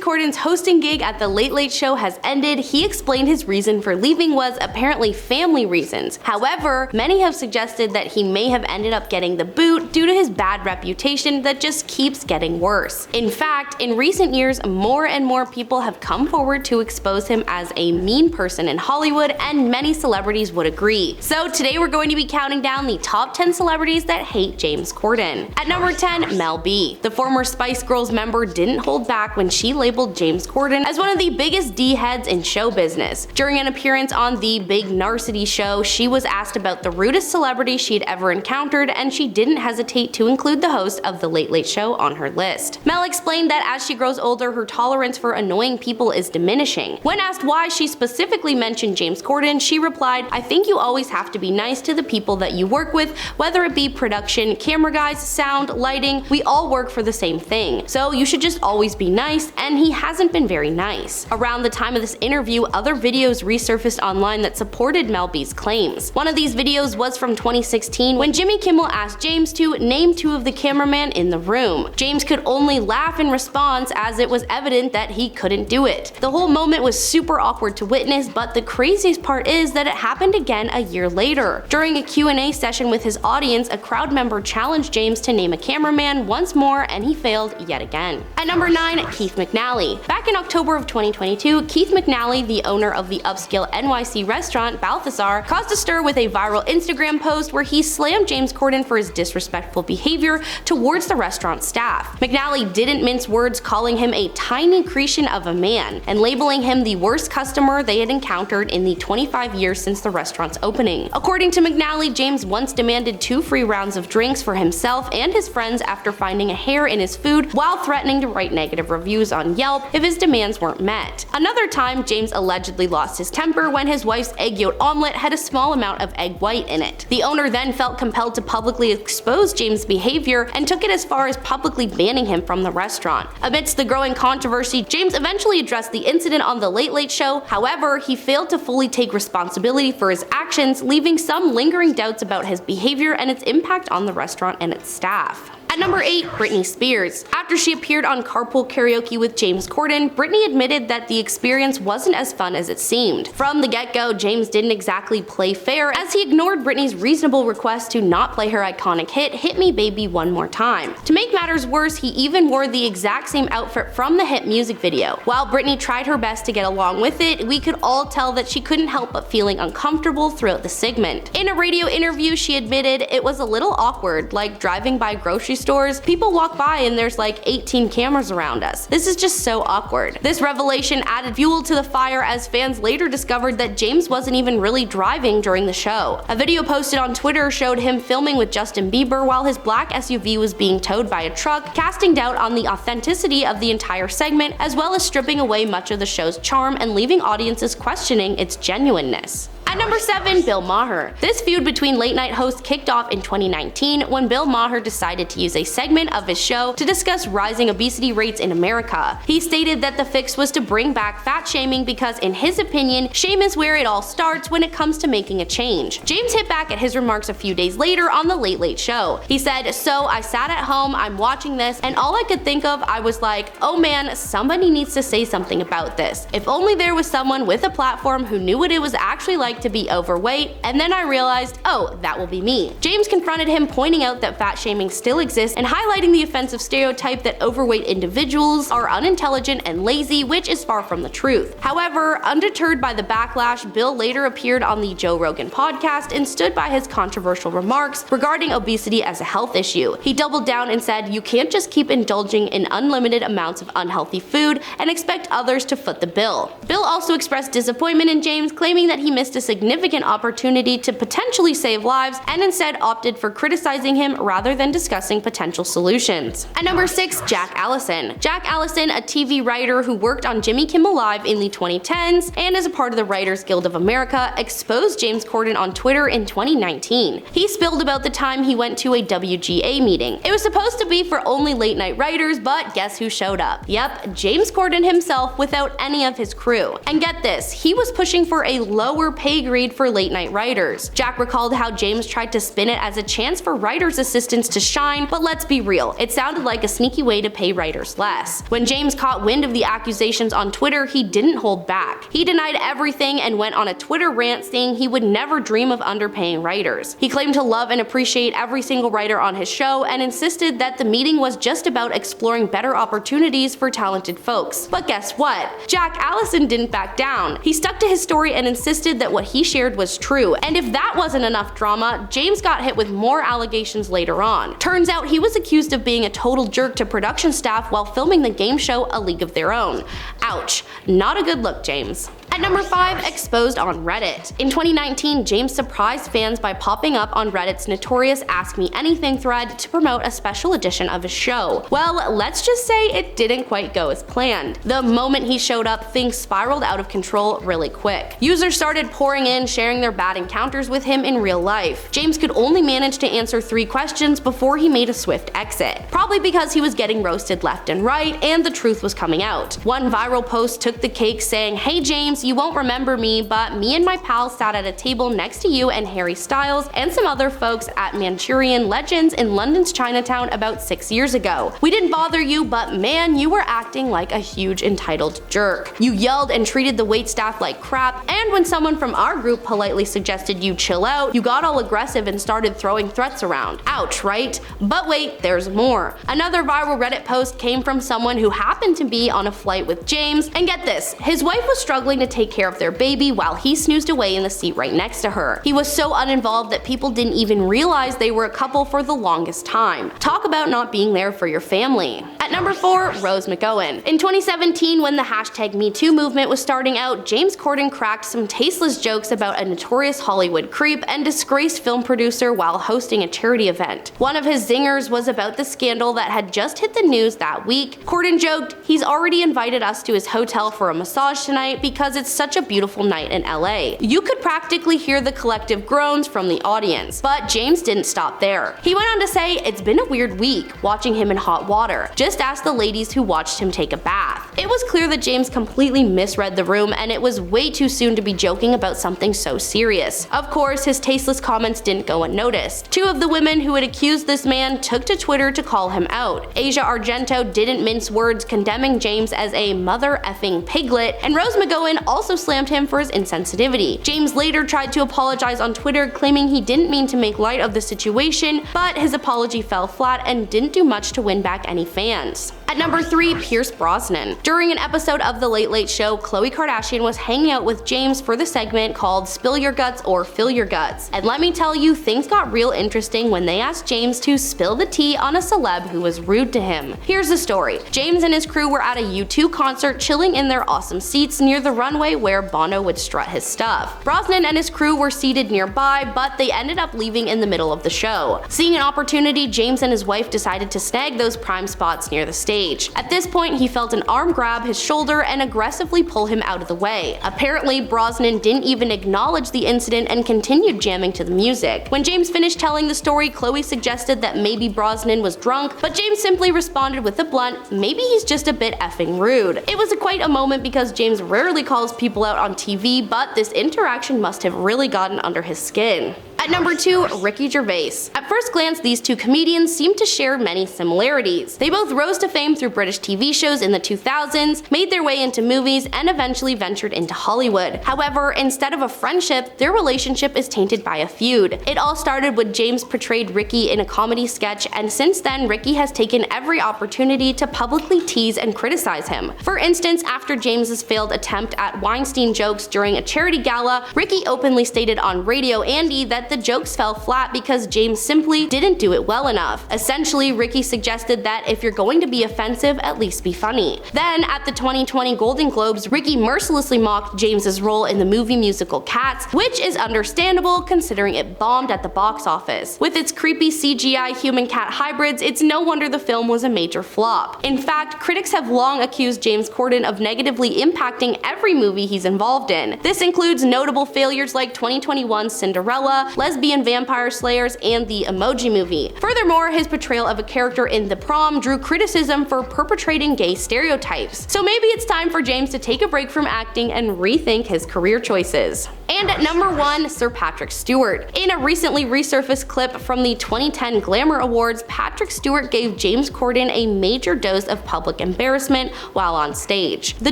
Corden's hosting gig at The Late Late Show has ended, he explained his reason for leaving was apparently family reasons. However, many have suggested that he may have ended up getting the boot due to his bad reputation that just keeps getting worse. In fact, in recent years, more and more people have come forward to expose him as a mean person in Hollywood, and many celebrities would agree. So today we're going to be counting down the top 10 celebrities that hate James Corden. At number 10, Mel B. The former Spice Girls member didn't hold back when she labeled James Corden as one of the biggest D-heads in show business. During an appearance on the Big Narcity show, she was asked about the rudest celebrity she'd ever encountered, and she didn't hesitate to include the host of The Late Late Show on her list. Mel explained that as she grows older, her tolerance for annoying people is diminishing. When asked why she specifically mentioned James Corden, she replied, "I think you always have to be nice to the people that you work with, whether it be production, camera guys, sound, lighting, we all work for the same thing. So you should just always be nice," and he hasn't been very nice. Around the time of this interview, other videos resurfaced online that supported Mel B's claims. One of these videos was from 2016 when Jimmy Kimmel asked James to name two of the cameramen in the room. James could only laugh in response, as it was evident that he couldn't do it. The whole moment was super awkward to witness, but the craziest part is that it happened again a year later. During a Q&A session with his audience, a crowd member challenged James to name a cameraman once more, and he failed yet again. At number 9, Keith McNally. Back in October of 2022, Keith McNally, the owner of the upscale NYC restaurant Balthazar, caused a stir with a viral Instagram post where he slammed James Corden for his disrespectful behavior towards the restaurant staff. McNally didn't mince words, calling him a tiny creation of a man and labeling him the worst customer they had encountered in the 25 years since the restaurant's opening. According to McNally, James once demanded 2 free rounds of drinks for himself and his friends after finding a hair in his food, while threatening to write negative reviews on Yelp if his demands weren't met. Another time, James allegedly lost his temper when his wife's egg yolk omelet had a small amount of egg white in it. The owner then felt compelled to publicly expose James' behavior and took it as far as publicly banning him from the restaurant. Amidst the growing controversy, James eventually addressed the incident on The Late Late Show. However, he failed to fully take responsibility for his actions, leaving some lingering doubts about his behavior and its impact on the restaurant and its staff. At number 8, Britney Spears. After she appeared on Carpool Karaoke with James Corden, Britney admitted that the experience wasn't as fun as it seemed. From the get-go, James didn't exactly play fair, as he ignored Britney's reasonable request to not play her iconic hit, "Hit Me Baby One More Time." To make matters worse, he even wore the exact same outfit from the hit music video. While Britney tried her best to get along with it, we could all tell that she couldn't help but feeling uncomfortable throughout the segment. In a radio interview, she admitted it was a little awkward, like driving by grocery stores, people walk by and there's like 18 cameras around us. This is just so awkward. This revelation added fuel to the fire as fans later discovered that James wasn't even really driving during the show. A video posted on Twitter showed him filming with Justin Bieber while his black SUV was being towed by a truck, casting doubt on the authenticity of the entire segment, as well as stripping away much of the show's charm and leaving audiences questioning its genuineness. At number 7, Bill Maher. This feud between late-night hosts kicked off in 2019 when Bill Maher decided to use a segment of his show to discuss rising obesity rates in America. He stated that the fix was to bring back fat shaming because, in his opinion, shame is where it all starts when it comes to making a change. James hit back at his remarks a few days later on The Late Late Show. He said, "So I sat at home, I'm watching this, and all I could think of, I was like, oh man, somebody needs to say something about this. If only there was someone with a platform who knew what it was actually like to be overweight, and then I realized, oh, that will be me." James confronted him, pointing out that fat shaming still exists and highlighting the offensive stereotype that overweight individuals are unintelligent and lazy, which is far from the truth. However, undeterred by the backlash, Bill later appeared on the Joe Rogan podcast and stood by his controversial remarks regarding obesity as a health issue. He doubled down and said, "You can't just keep indulging in unlimited amounts of unhealthy food and expect others to foot the bill." Bill also expressed disappointment in James, claiming that he missed a significant opportunity to potentially save lives and instead opted for criticizing him rather than discussing potential solutions. At number 6, Jack Allison. Jack Allison, a TV writer who worked on Jimmy Kimmel Live in the 2010s and is a part of the Writers Guild of America, exposed James Corden on Twitter in 2019. He spilled about the time he went to a WGA meeting. It was supposed to be for only late night writers, but guess who showed up? Yep, James Corden himself, without any of his crew. And get this, he was pushing for a lower pay big read for late-night writers. Jack recalled how James tried to spin it as a chance for writers' assistants to shine, but let's be real, it sounded like a sneaky way to pay writers less. When James caught wind of the accusations on Twitter, he didn't hold back. He denied everything and went on a Twitter rant saying he would never dream of underpaying writers. He claimed to love and appreciate every single writer on his show and insisted that the meeting was just about exploring better opportunities for talented folks. But guess what? Allison didn't back down. He stuck to his story and insisted that what he shared was true. And if that wasn't enough drama, James got hit with more allegations later on. Turns out he was accused of being a total jerk to production staff while filming the game show A League of Their Own. Ouch. Not a good look, James. At number 5, exposed on Reddit. In 2019, James surprised fans by popping up on Reddit's notorious Ask Me Anything thread to promote a special edition of his show. Well, let's just say it didn't quite go as planned. The moment he showed up, things spiraled out of control really quick. Users started pouring in, sharing their bad encounters with him in real life. James could only manage to answer 3 questions before he made a swift exit. Probably because he was getting roasted left and right, and the truth was coming out. One viral post took the cake saying, "Hey James, you won't remember me, but me and my pals sat at a table next to you and Harry Styles and some other folks at Manchurian Legends in London's Chinatown about 6 years ago. We didn't bother you, but man, you were acting like a huge entitled jerk. You yelled and treated the waitstaff like crap, and when someone from our group politely suggested you chill out, you got all aggressive and started throwing threats around. Ouch, right? But wait, there's more. Another viral Reddit post came from someone who happened to be on a flight with James, and get this, his wife was struggling to take care of their baby while he snoozed away in the seat right next to her. He was so uninvolved that people didn't even realize they were a couple for the longest time. Talk about not being there for your family. At number 4, Rose McGowan. In 2017, when the hashtag #MeToo movement was starting out, James Corden cracked some tasteless jokes about a notorious Hollywood creep and disgraced film producer while hosting a charity event. One of his zingers was about the scandal that had just hit the news that week. Corden joked, "He's already invited us to his hotel for a massage tonight because it's such a beautiful night in LA." You could practically hear the collective groans from the audience, but James didn't stop there. He went on to say, "It's been a weird week, watching him in hot water. Just ask the ladies who watched him take a bath." It was clear that James completely misread the room, and it was way too soon to be joking about something so serious. Of course, his tasteless comments didn't go unnoticed. 2 of the women who had accused this man took to Twitter to call him out. Asia Argento didn't mince words, condemning James as a mother effing piglet, and Rose McGowan also slammed him for his insensitivity. James later tried to apologize on Twitter, claiming he didn't mean to make light of the situation, but his apology fell flat and didn't do much to win back any fans. At number 3, Pierce Brosnan. During an episode of The Late Late Show, Khloe Kardashian was hanging out with James for the segment called Spill Your Guts or Fill Your Guts. And let me tell you, things got real interesting when they asked James to spill the tea on a celeb who was rude to him. Here's the story. James and his crew were at a U2 concert chilling in their awesome seats near the runway where Bono would strut his stuff. Brosnan and his crew were seated nearby, but they ended up leaving in the middle of the show. Seeing an opportunity, James and his wife decided to snag those prime spots near the stage. At this point, he felt an arm grab his shoulder and aggressively pull him out of the way. Apparently, Brosnan didn't even acknowledge the incident and continued jamming to the music. When James finished telling the story, Khloe suggested that maybe Brosnan was drunk, but James simply responded with a blunt, "Maybe he's just a bit effing rude." It was quite a moment because James rarely calls people out on TV, but this interaction must have really gotten under his skin. At number 2, Ricky Gervais. At first glance, these two comedians seem to share many similarities. They both rose to fame through British TV shows in the 2000s, made their way into movies, and eventually ventured into Hollywood. However, instead of a friendship, their relationship is tainted by a feud. It all started when James portrayed Ricky in a comedy sketch, and since then, Ricky has taken every opportunity to publicly tease and criticize him. For instance, after James's failed attempt at Weinstein jokes during a charity gala, Ricky openly stated on Radio Andy that the jokes fell flat because James simply didn't do it well enough. Essentially, Ricky suggested that if you're going to be offensive, at least be funny. Then, at the 2020 Golden Globes, Ricky mercilessly mocked James's role in the movie musical Cats, which is understandable considering it bombed at the box office. With its creepy CGI human-cat hybrids, it's no wonder the film was a major flop. In fact, critics have long accused James Corden of negatively impacting every movie he's involved in. This includes notable failures like 2021's Cinderella, Lesbian Vampire Slayers, and the Emoji Movie. Furthermore, his portrayal of a character in The Prom drew criticism for perpetrating gay stereotypes. So maybe it's time for James to take a break from acting and rethink his career choices. And at number 1, Sir Patrick Stewart. In a recently resurfaced clip from the 2010 Glamour Awards, Patrick Stewart gave James Corden a major dose of public embarrassment while on stage. The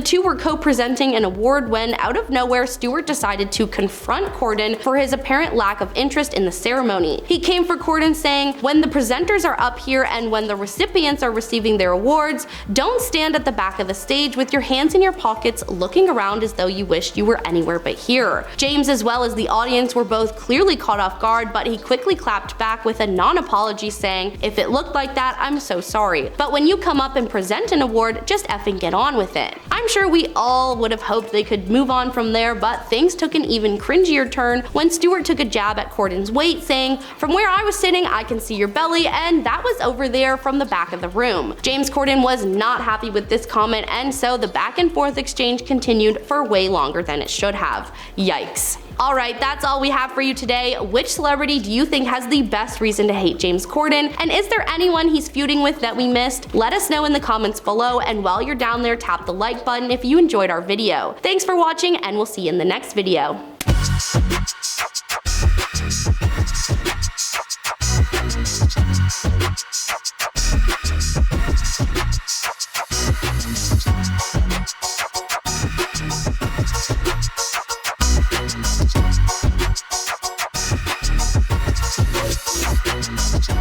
two were co-presenting an award when, out of nowhere, Stewart decided to confront Corden for his apparent lack of interest in the ceremony. He came for Corden saying, "When the presenters are up here and when the recipients are receiving their awards, don't stand at the back of the stage with your hands in your pockets looking around as though you wished you were anywhere but here." James as well as the audience were both clearly caught off guard, but he quickly clapped back with a non-apology saying, "If it looked like that, I'm so sorry. But when you come up and present an award, just effing get on with it." I'm sure we all would have hoped they could move on from there, but things took an even cringier turn when Stewart took a jab at Corden's weight, saying, "From where I was sitting, I can see your belly, and that was over there from the back of the room." James Corden was not happy with this comment, and so the back and forth exchange continued for way longer than it should have. Yikes. Alright, that's all we have for you today. Which celebrity do you think has the best reason to hate James Corden? And is there anyone he's feuding with that we missed? Let us know in the comments below, and while you're down there, tap the like button if you enjoyed our video. Thanks for watching, and we'll see you in the next video.